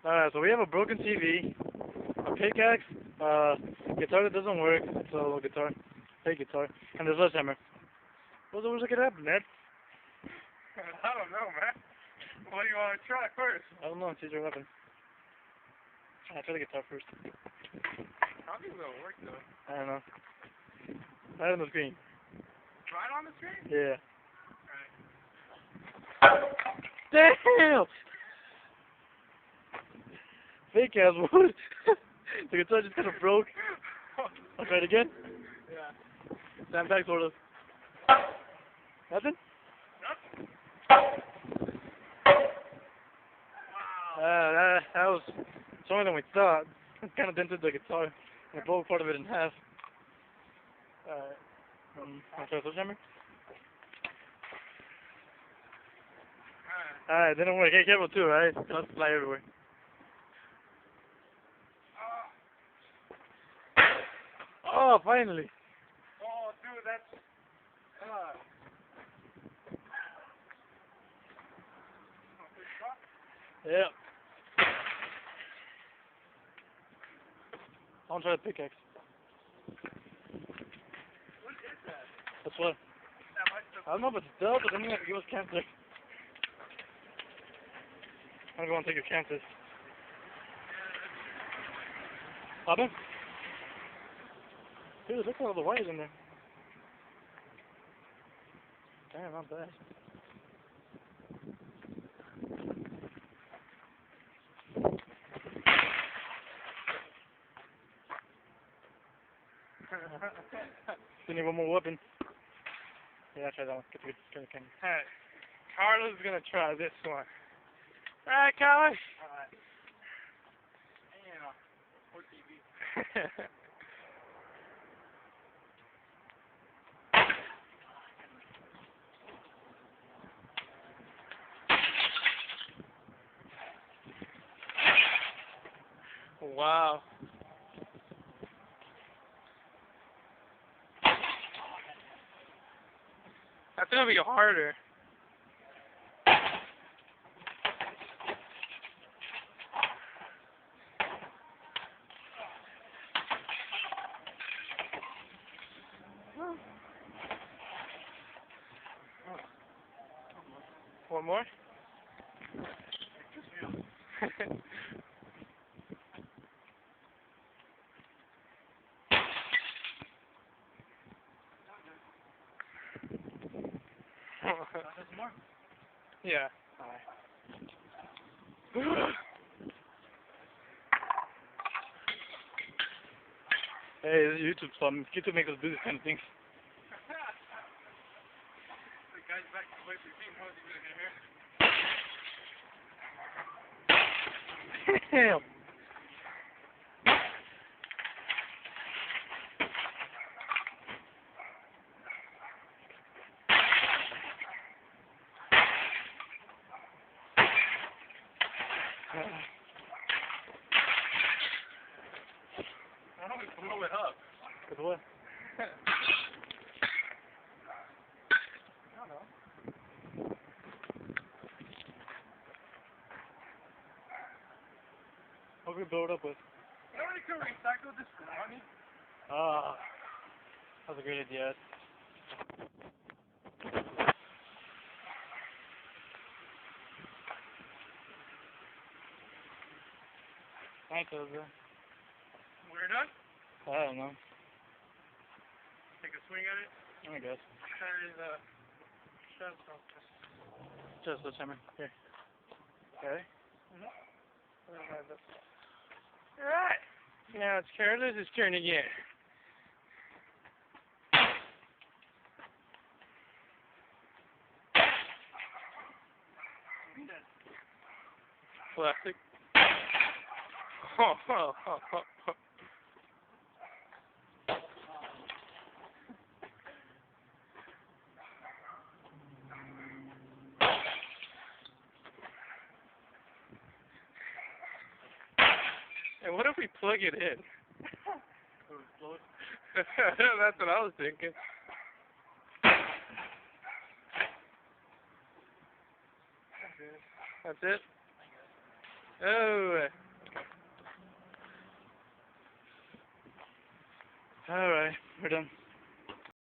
Alright, so we have a broken TV, a pickaxe, guitar that doesn't work, it's a little guitar, fake guitar, and there's a sledgehammer. What's the worst that could happen, Ned? I don't know, man. What do you want to try first? I don't know, choose your weapon. I'll try the guitar first. I think it'll work, though. I don't know. Right on the screen. Right on the screen? Yeah. Alright. Damn! Fake ass wood. The guitar just kind of broke. I'll try it again. Yeah. Stand back, sort of. Nothing? Nothing. Wow. That was stronger than we thought. It kind of dented the guitar. And it broke part of it in half. Alright. I'll try a sledgehammer. Alright, didn't work. Hey, careful too, right? Don't fly everywhere. Oh, finally. Oh, dude, that's... Yeah. I want to try the pickaxe. What is that? That's what. I don't know if it's dull, but then you have to give us cancer. I'm going to take your chances. Pardon? Dude, look at all the wires in there. Damn, not bad. We need one more weapon. Yeah, try that one. Get the camera. Alright. Carlos is gonna try this one. Alright, Carlos? Alright. Poor TV. Wow. That's gonna be harder. One more? More? Yeah. Hey, this is YouTube, so YouTube makes us do this kind of things. The guy's back to play 15. How's he gonna get here? Damn. I don't want to blow it up. Good what? I don't know. What can we blow it up with? You know what you could recycle this for money? Ah, that's a great idea. Thanks, Elza. We're done? I don't know. Take a swing at it? I guess. That is shut off. Just a sledgehammer. Here. Okay. Alright. Now it's Carlos' turn again. Plastic. And what if we plug it in? That's what I was thinking. That's it? Oh. Alright, we're done.